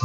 So,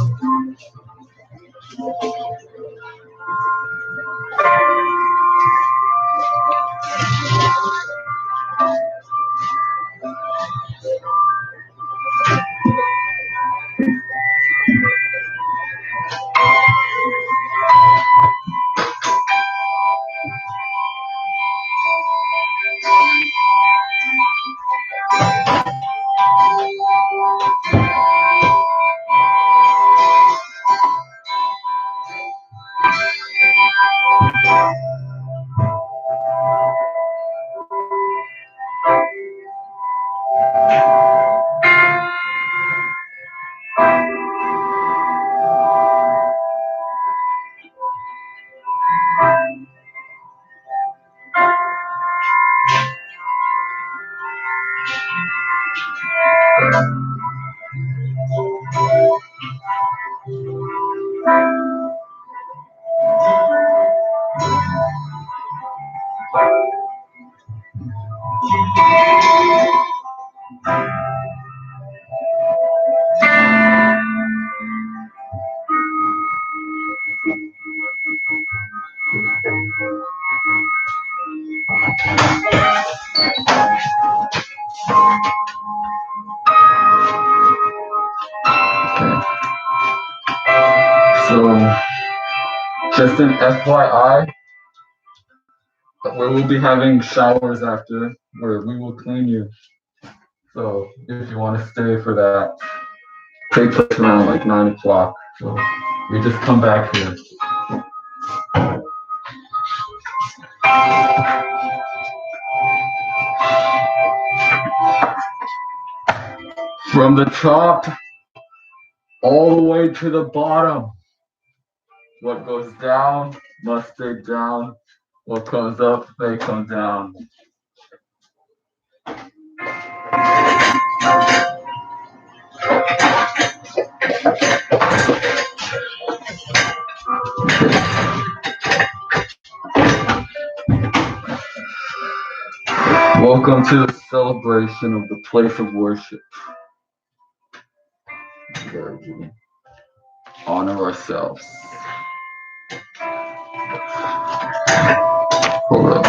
just an FYI, we will be having showers after, where we will clean you. So, if you want to stay for that, take place around like 9 o'clock. So, you just come back here. From the top all the way to the bottom. What goes down must stay down. What comes up may come down. Welcome to the celebration of the place of worship. Where we honor ourselves. Hold up.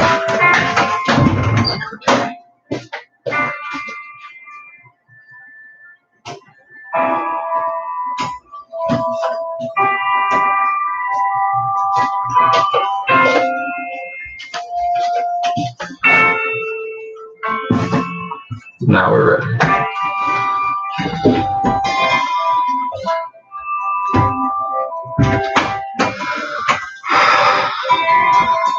Now we're ready.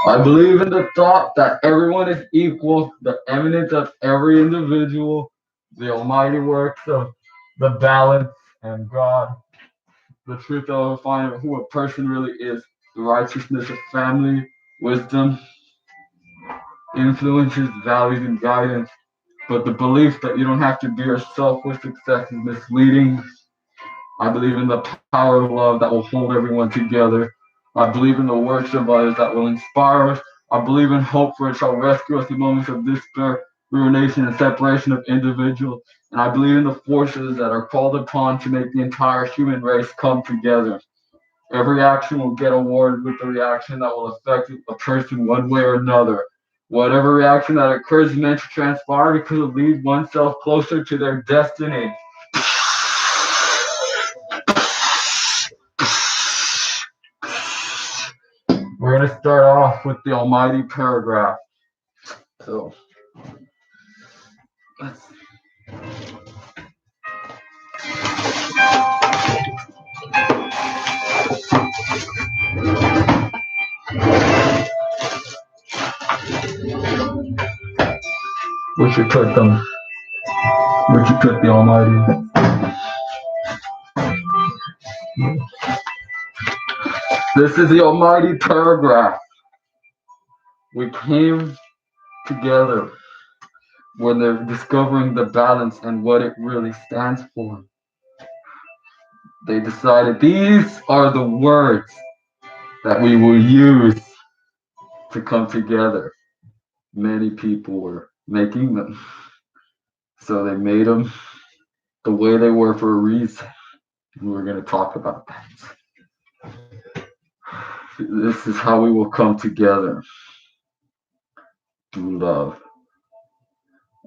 I believe in the thought that everyone is equal, the eminence of every individual, the almighty works of the balance, and God, the truth that will find who a person really is, the righteousness of family, wisdom, influences, values, and guidance. But the belief that you don't have to be yourself with success is misleading. I believe in the power of love that will hold everyone together. I believe in the works of others that will inspire us. I believe in hope, for it shall rescue us in moments of despair, ruination, and separation of individuals. And I believe in the forces that are called upon to make the entire human race come together. Every action will get awarded with the reaction that will affect a person one way or another. Whatever reaction that occurs is meant to transpire because it leads oneself closer to their destiny. We're going to start off with the almighty paragraph. So, let's. We should put them. We should put the almighty. This is the almighty paragraph. We came together when they're discovering the balance and what it really stands for. They decided these are the words that we will use to come together. Many people were making them, so they made them the way they were for a reason. And we're going to talk about that. This is how we will come together through love.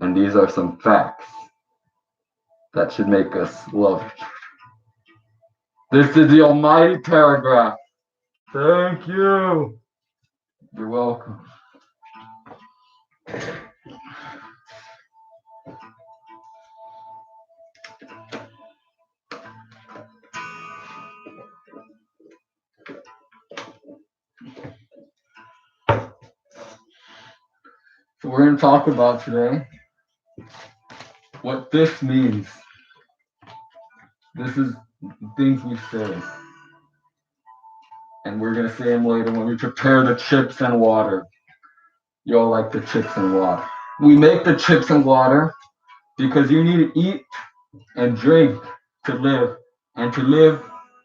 And these are some facts that should make us love each other. This is the almighty paragraph. Thank you. You're welcome. So we're going to talk about today what this means. This is things we say. And we're going to say them later when we prepare the chips and water. You all like the chips and water. We make the chips and water because you need to eat and drink to live. And to live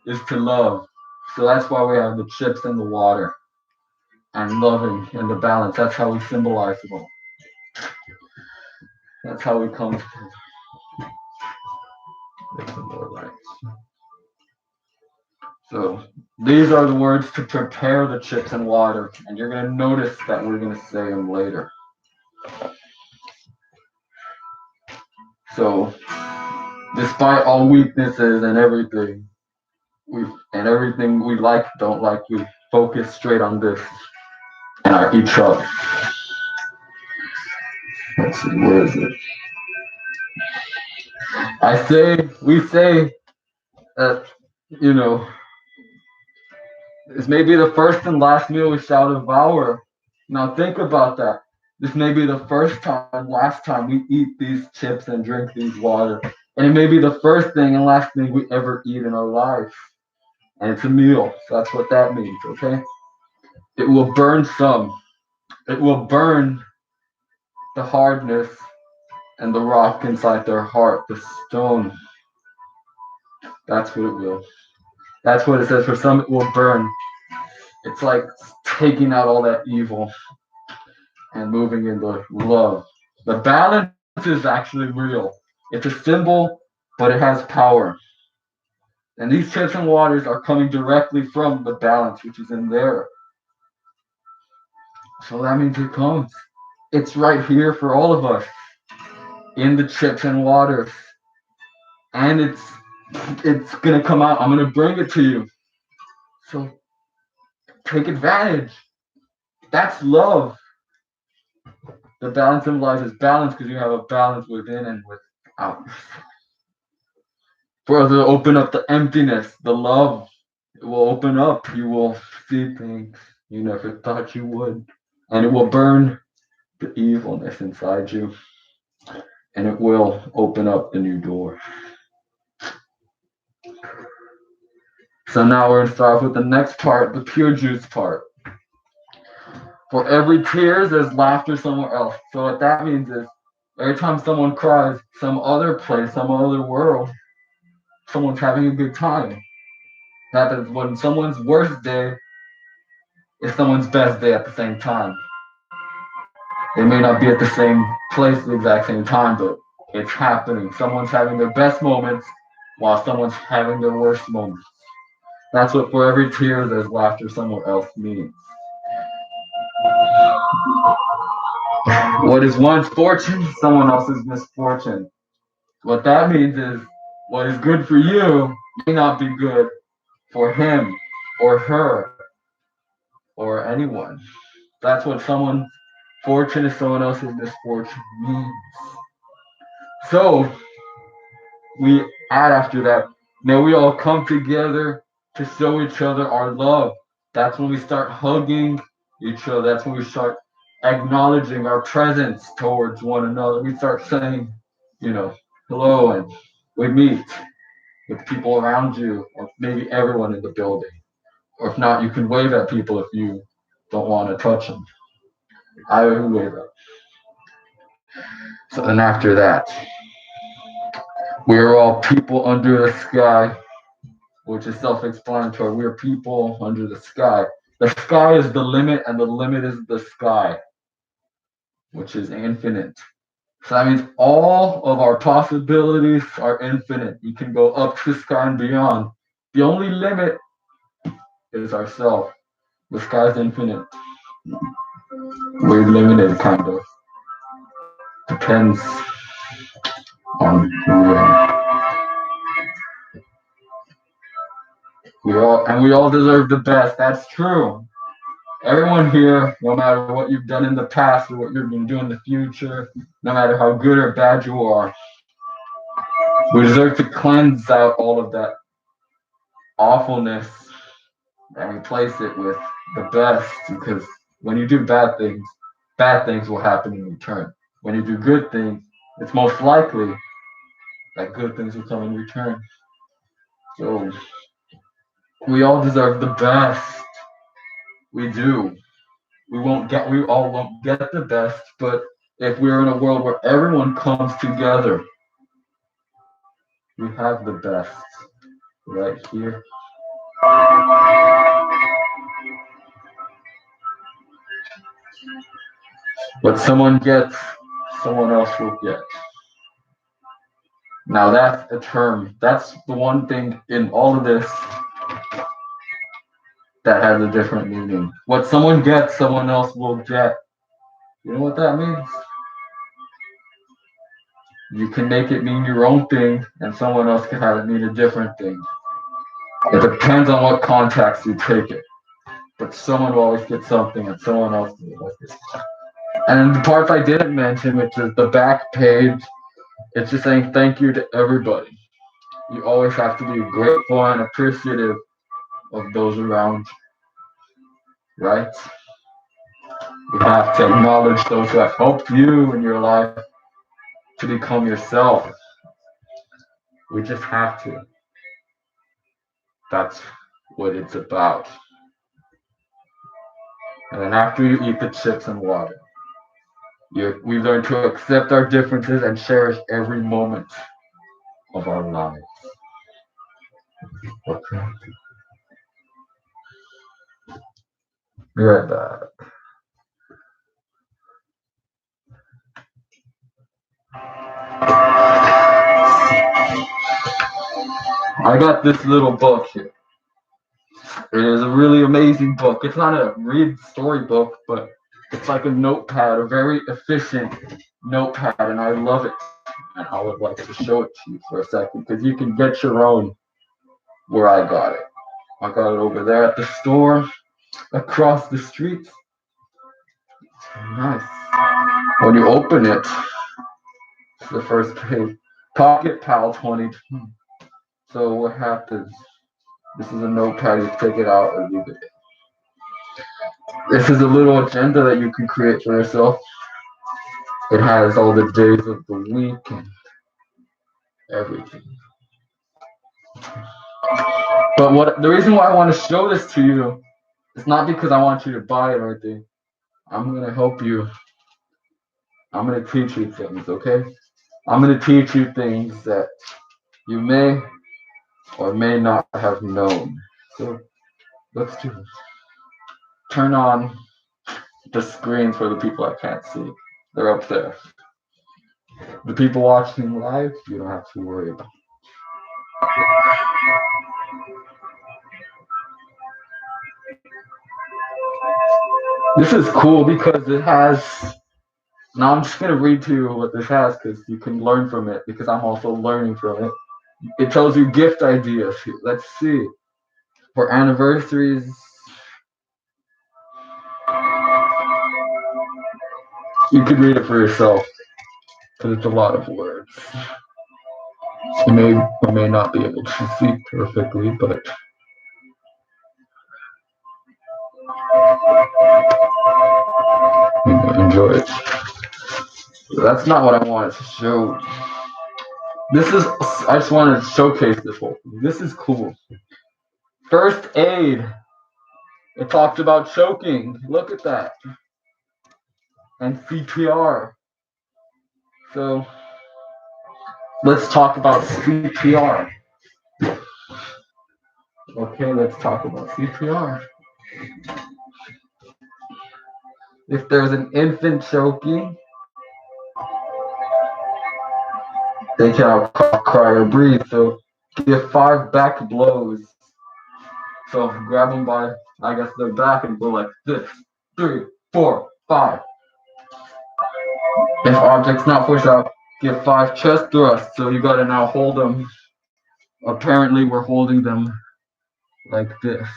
is to love. So that's why we have the chips and the water. And loving and the balance. That's how we symbolize it all. That's how we come together. So these are the words to prepare the chips and water. And you're going to notice that we're going to say them later. So despite all weaknesses and everything we like, don't like, we focus straight on this and our each other. Let's see, where is it? We say that, this may be the first and last meal we shall devour. Now think about that. This may be the first time, last time we eat these chips and drink these water. And it may be the first thing and last thing we ever eat in our life. And it's a meal. So that's what that means, okay? It will burn some. It will burn the hardness and the rock inside their heart, the stone. That's what it will. That's what it says. For some, it will burn. It's like taking out all that evil and moving into love. The balance is actually real. It's a symbol, but it has power. And these chips and waters are coming directly from the balance, which is in there. So that means it comes. It's right here for all of us in the chips and waters. And it's gonna come out. I'm gonna bring it to you. So take advantage. That's love. The balance in life is balance because you have a balance within and without. For us to open up the emptiness, the love, it will open up. You will see things you never thought you would. And it will burn the evilness inside you. And it will open up the new door. So now we're going to start with the next part, the pure juice part. For every tears, there's laughter somewhere else. So what that means is every time someone cries, some other place, some other world, someone's having a good time. That is when someone's worst day is someone's best day at the same time. They may not be at the same place at the exact same time, but it's happening. Someone's having their best moments while someone's having their worst moments. That's what for every tear there's laughter somewhere else means. What is one's fortune, someone else's misfortune. What that means is what is good for you may not be good for him or her or anyone. That's what someone's fortune is someone else's misfortune means. So we add after that, may we all come together to show each other our love. That's when we start hugging each other. That's when we start acknowledging our presence towards one another. We start saying, hello, and we meet with people around you, or maybe everyone in the building. Or if not, you can wave at people if you don't want to touch them. I would wave at. So then after that, we are all people under the sky, which is self-explanatory. We are people under the sky. The sky is the limit, and the limit is the sky, which is infinite. So that means all of our possibilities are infinite. We can go up to the sky and beyond. The only limit is ourself. The sky's infinite. We're limited, kind of. Depends on who we are. We all deserve the best. That's true. Everyone here, no matter what you've done in the past or what you're going to do in the future, no matter how good or bad you are, we deserve to cleanse out all of that awfulness and replace it with the best. Because when you do bad things will happen in return. When you do good things, it's most likely that good things will come in return. So we all deserve the best. We do. We all won't get the best, but if we're in a world where everyone comes together, we have the best right here. What someone gets, someone else will get. Now that's a term. That's the one thing in all of this that has a different meaning. What someone gets, someone else will get. You know what that means? You can make it mean your own thing, and someone else can have it mean a different thing. It depends on what context you take it. But someone will always get something, and someone else will always get something. And the parts I didn't mention, which is the back page, it's just saying thank you to everybody. You always have to be grateful and appreciative of those around you, right? You have to acknowledge those who have helped you in your life to become yourself. We just have to. That's what it's about. And then after you eat the chips and water, we learn to accept our differences and cherish every moment of our lives. Okay. Be right back. I got this little book here. It is a really amazing book. It's not a read story book, but it's like a notepad, a very efficient notepad, and I love it. And I would like to show it to you for a second because you can get your own where I got it. I got it over there at the store across the street. Nice. When you open it, it's the first page. Pocket Pal 2020. So what happens? This is a notepad. You take it out or leave it. This is a little agenda that you can create for yourself. It has all the days of the week and everything. But what the reason why I want to show this to you is not because I want you to buy it or anything. I'm gonna help you. I'm gonna teach you things, okay? I'm gonna teach you things that you may or may not have known. So let's do this. Turn on the screens for the people I can't see. They're up there. The people watching live, you don't have to worry about. This is cool because it has. Now I'm just gonna read to you what this has because you can learn from it because I'm also learning from it. It tells you gift ideas. Let's see. For anniversaries, you could read it for yourself because it's a lot of words. You may or may not be able to see perfectly, but enjoy it. That's not what I wanted to show. I just wanted to showcase this whole thing. This is cool. First aid. It talks about choking. Look at that. And CPR. So let's talk about CPR. Okay, let's talk about CPR. If there's an infant choking, They cannot cough, cry, or breathe. So give 5 back blows. So grab them by, I guess, their back and go like this. 3, 4, 5. If objects not pushed out, give 5 chest thrusts. So you gotta now hold them. Apparently we're holding them like this,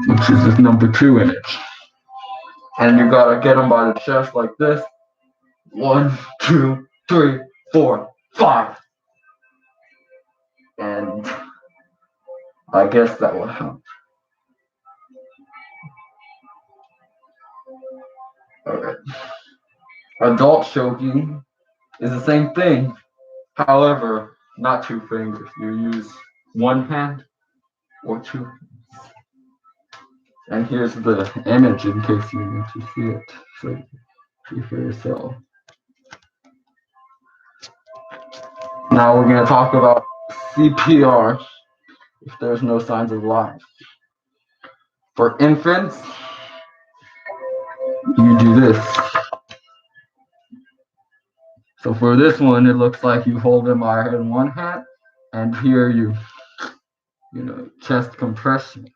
which is this number 2 image. And you gotta get them by the chest like this. 1, 2, 3, 4, 5. And I guess that will help. Alright. Adult choking is the same thing. However, not 2 fingers. You use 1 hand or 2. And here's the image in case you need to see it. So see for yourself. Now we're going to talk about CPR if there's no signs of life. For infants, you do this. So for this one, it looks like you hold them in 1 hand, and here you chest compressions.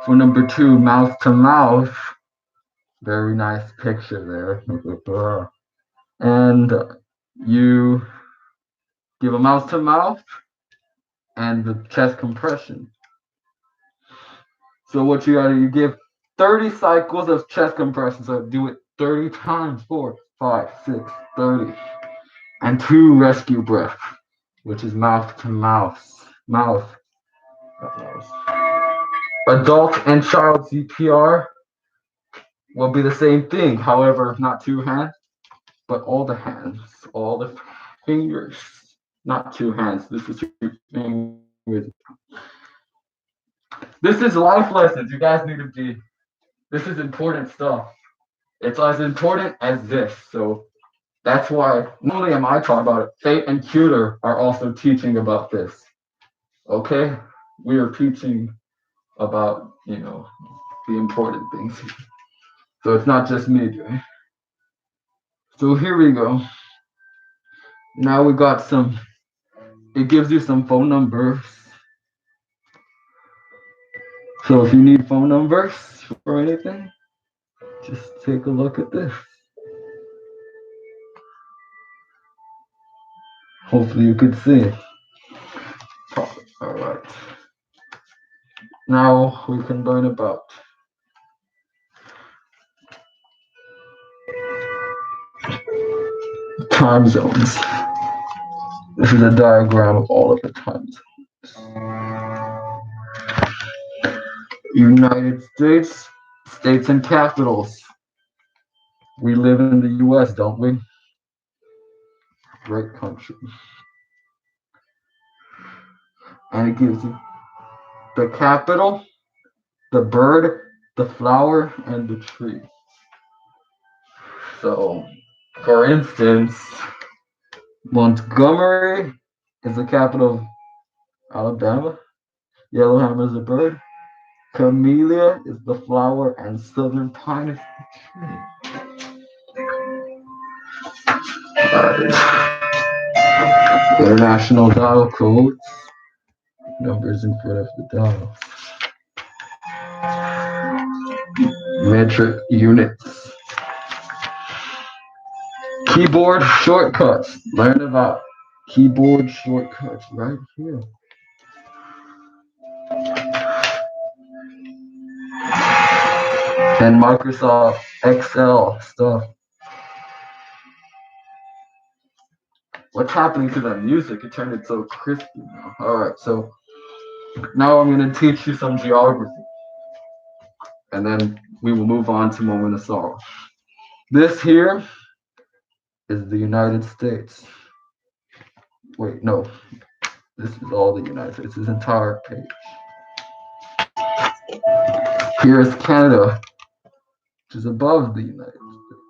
For number 2, mouth to mouth, very nice picture there. And you give a mouth to mouth and the chest compression. So what you give 30 cycles of chest compression. So do it 30 times, 4, 5, 6, 30. And 2 rescue breath, which is mouth to mouth. Adult and child CPR will be the same thing. However, not 2 hands, but all the hands, all the fingers. Not 2 hands. This is 2 fingers. This is life lessons. You guys need to be. This is important stuff. It's as important as this. So that's why not only am I talking about it, Fate and Cuter are also teaching about this. Okay? We are teaching about, the important things. So it's not just me doing. So here we go. Now we got it gives you some phone numbers. So if you need phone numbers for anything, just take a look at this. Hopefully you could see it. All right. Now we can learn about time zones. This is a diagram of all of the time zones. United States, states and capitals. We live in the US, don't we? Great country. And it gives you the capital, the bird, the flower, and the tree. So, for instance, Montgomery is the capital of Alabama. Yellowhammer is the bird. Camellia is the flower, and southern pine is the tree. International dial codes. Numbers in front of the dial. Metric units. Keyboard shortcuts. Learn about keyboard shortcuts right here. And Microsoft Excel stuff. What's happening to that music? It turned it so crispy now. Alright, so now I'm going to teach you some geography. And then we will move on to Moment of Sorrow. This here is the United States. Wait, no. This is all the United States. This entire page. Here is Canada, which is above the United States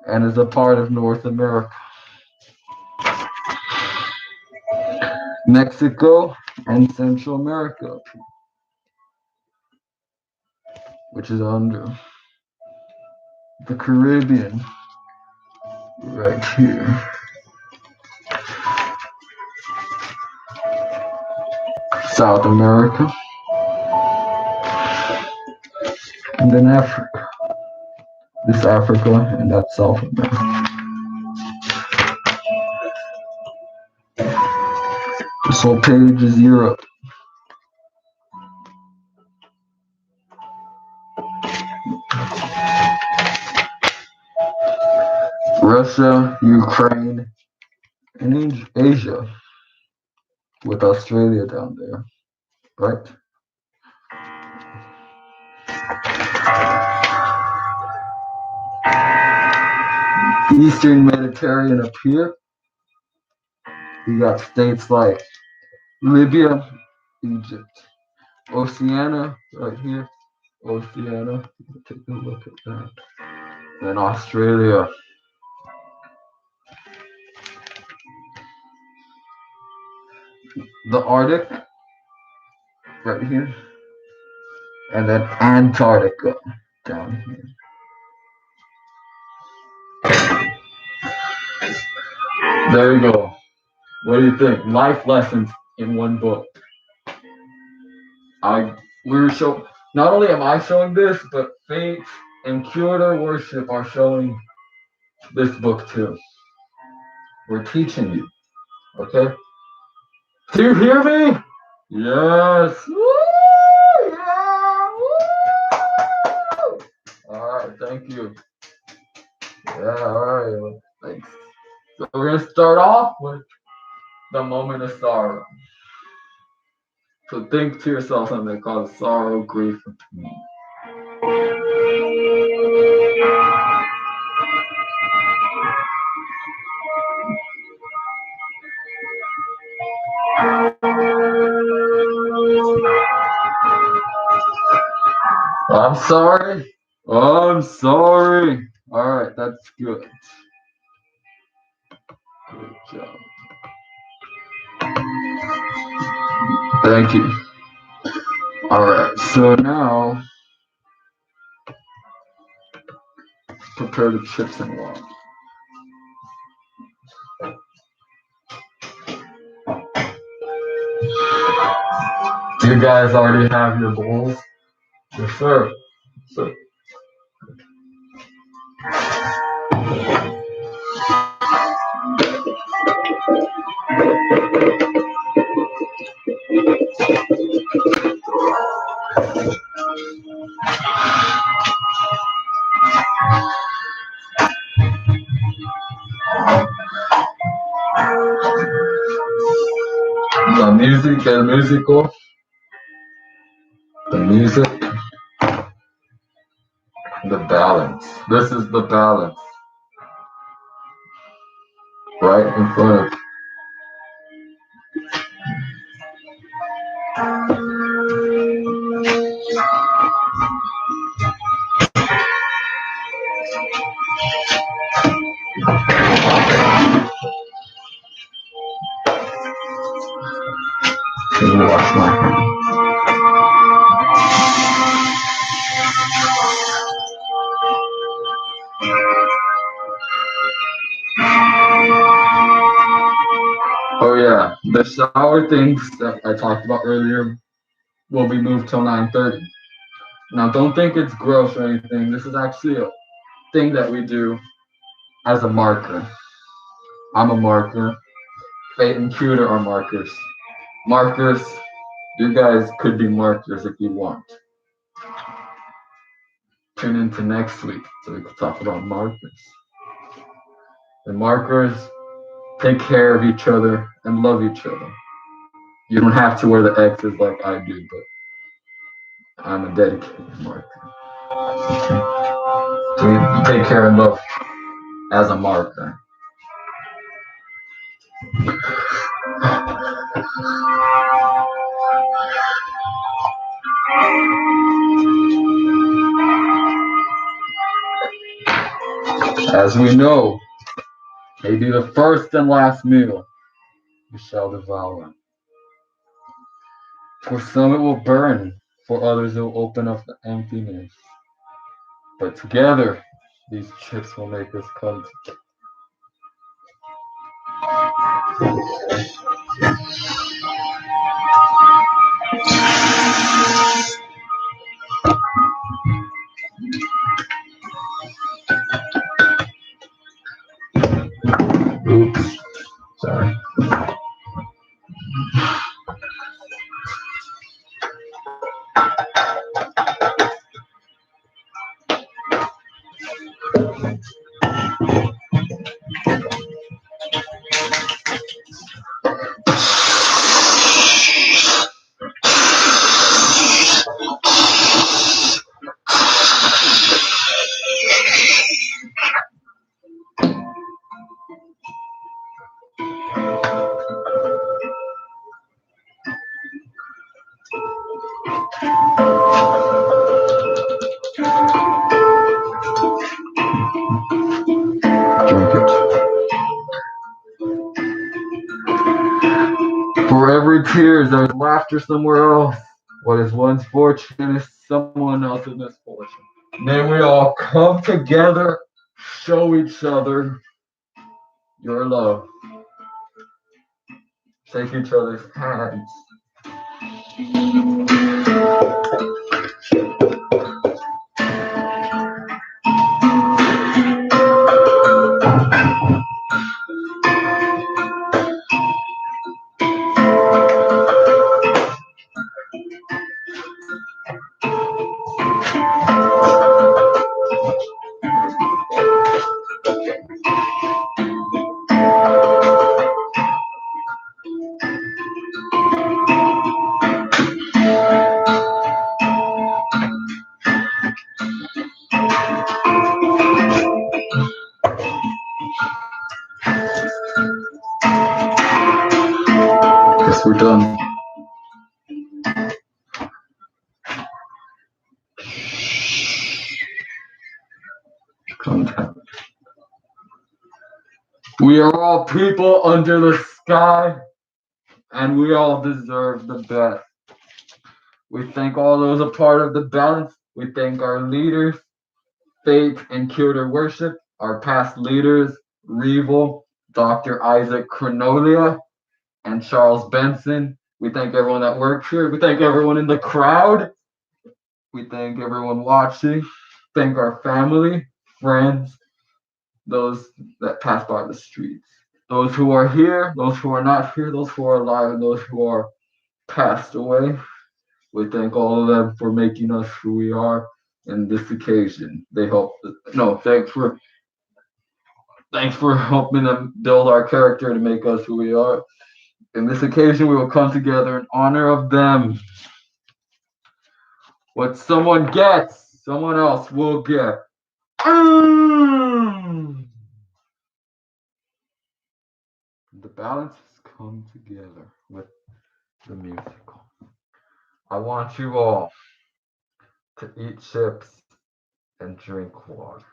and is a part of North America. Mexico and Central America, which is under the Caribbean right here. South America, and then Africa. This Africa and that South America. This whole page is Europe. Russia, Ukraine, and Asia, with Australia down there, right? Eastern Mediterranean up here. You got states like Libya, Egypt, Oceania right here. Oceania. Take a look at that. Then Australia. The Arctic right here. And then Antarctica down here. There you go. What do you think? Life lessons in one book. Not only am I showing this, but Faith and Curator Worship are showing this book too. We're teaching you. Okay? Do you hear me? Yes. Woo! Yeah. Woo! Alright, thank you. Yeah, alright. Well, thanks. So we're gonna start off with the moment of sorrow. So think to yourself something called sorrow, grief, and pain. I'm sorry. I'm sorry. Alright, that's good. Good job. Thank you. Alright, so now prepare the chips and water. Do you guys already have your bowls? Yes, sir. So, the music, el musical, the music, the balance. This is the balance. Right in front of you. Wash my hands. Oh yeah, the shower things that I talked about earlier will be moved till 9:30. Now don't think it's gross or anything. This is actually a thing that we do as a marker. I'm a marker. Fate and Cuter are markers. Markers, you guys could be markers if you want. Tune into next week so we can talk about markers. The markers take care of each other and love each other. You don't have to wear the X's like I do, but I'm a dedicated marker. So you take care and love as a marker. As we know, may be the first and last meal you shall devour. For some it will burn, for others it will open up the emptiness. But together, these chips will make us come together. Drink it. For every tear, there's laughter somewhere else. What is one's fortune is someone else's misfortune. May we all come together, show each other your love. Shake each other's hands. Guess we're done. Contact. We are all people under the sky, and we all deserve the best. We thank all those a part of the balance. We thank our leaders, Faith and Kilder Worship, our past leaders, Revel, Dr. Isaac Cronolia, and Charles Benson. We thank everyone that works here. We thank everyone in the crowd. We thank everyone watching. Thank our family, friends, those that pass by the streets. Those who are here, those who are not here, those who are alive, and those who are passed away. We thank all of them for making us who we are in this occasion. They help. No, thanks for helping them build our character to make us who we are. In this occasion, we will come together in honor of them. What someone gets, someone else will get. The balance has come together with the musical. I want you all to eat chips and drink water.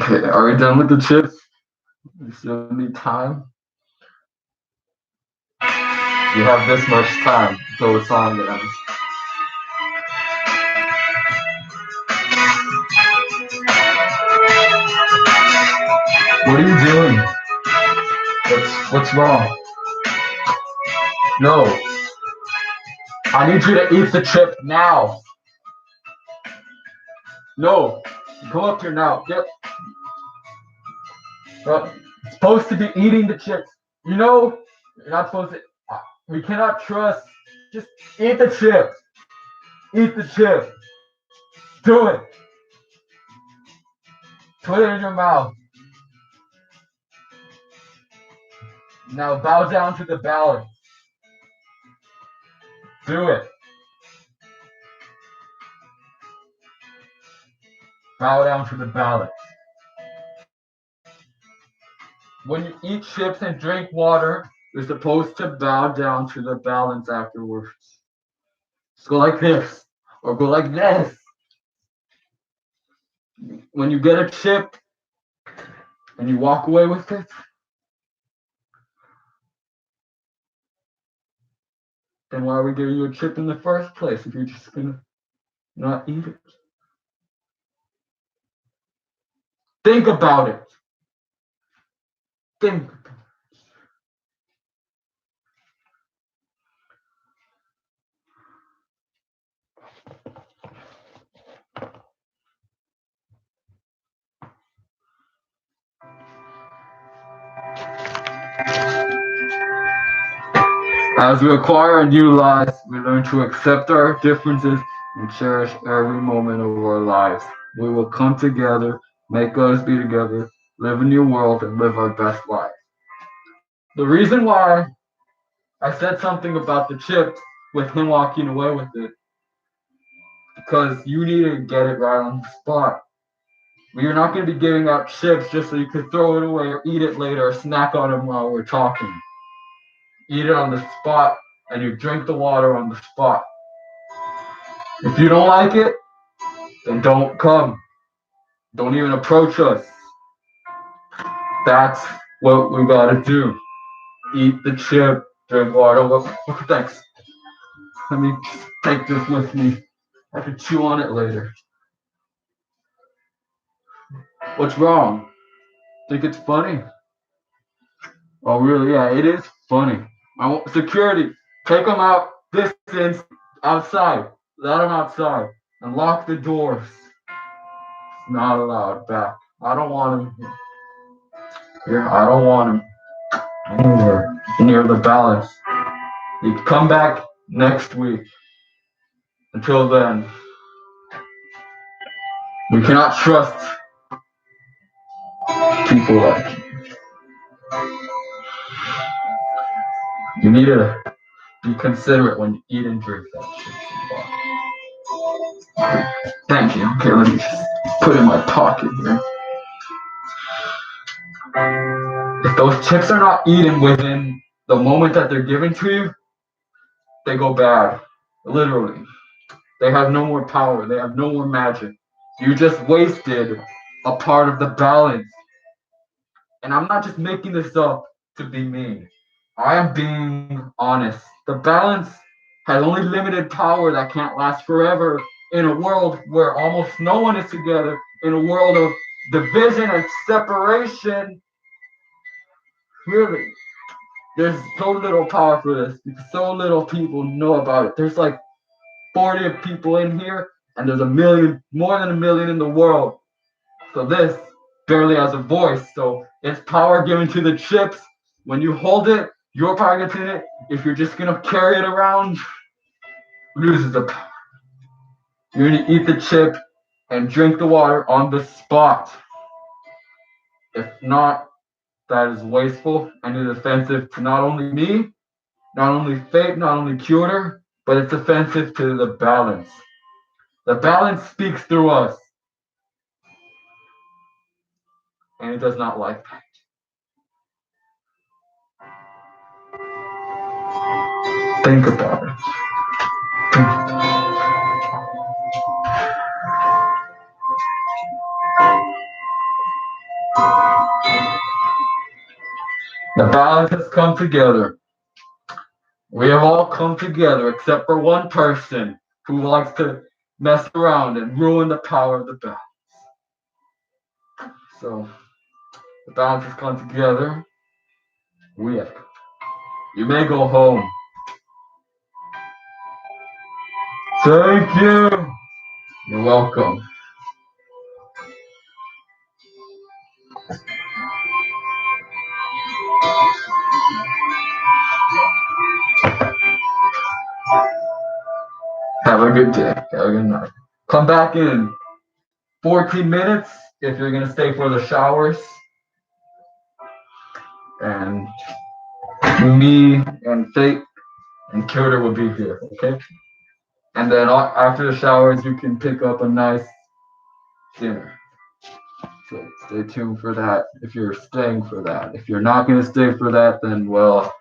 Okay, are we done with the chips? We still need time. You have this much time until the song ends. What are you doing? What's wrong? No. I need you to eat the chip now. No. Come up here now. Get. You're supposed to be eating the chips. You know, you're not supposed to. We cannot trust. Just eat the chip. Eat the chip. Do it. Put it in your mouth. Now bow down to the balance. Do it. Bow down to the balance. When you eat chips and drink water, you're supposed to bow down to the balance afterwards. Just go like this, or go like this. When you get a chip and you walk away with it, then why are we giving you a chip in the first place if you're just gonna not eat it? Think about it. Think. As we acquire new lives, we learn to accept our differences and cherish every moment of our lives. We will come together, make us be together, live a new world, and live our best life. The reason why I said something about the chips with him walking away with it, because you need to get it right on the spot. We are not going to be giving out chips just so you could throw it away or eat it later or snack on them while we're talking. Eat it on the spot, and you drink the water on the spot. If you don't like it, then don't come. Don't even approach us. That's what we gotta do. Eat the chip, drink water. Thanks. Let me take this with me. I can chew on it later. What's wrong? Think it's funny? Oh, really? Yeah, it is funny. I want security. Take them out. Distance. Outside. Let them outside. And lock the doors. Not allowed back. I don't want them here. I don't want them anywhere near the balance. You come back next week. Until then, we cannot trust people like you. You need to be considerate when you eat and drink that shit. Thank you. Okay, let me just put it in my pocket here. If those chips are not eaten within the moment that they're given to you, they go bad. Literally. They have no more power. They have no more magic. You just wasted a part of the balance. And I'm not just making this up to be mean. I am being honest. The balance has only limited power that can't last forever in a world where almost no one is together, in a world of division and separation. Really, there's so little power for this because so little people know about it. There's like 40 people in here, and there's a million, more than a million in the world. So this barely has a voice. So it's power given to the chips. When you hold it, your power gets in it. If you're just gonna carry it around, loses the power. You're gonna eat the chip and drink the water on the spot. If not, that is wasteful and is offensive to not only me, not only fate, not only Cuter, but it's offensive to the balance. The balance speaks through us, and it does not like that. Think about it. Think about it. The balance has come together. We have all come together except for one person who likes to mess around and ruin the power of the balance. So the balance has come together. We have. You may go home. Thank you. You're welcome. Have a good day. Have a good night. Come back in 14 minutes if you're going to stay for the showers. And me and Fate and Kilder will be here, okay? And then after the showers, you can pick up a nice dinner. So stay tuned for that if you're staying for that. If you're not going to stay for that, then, well,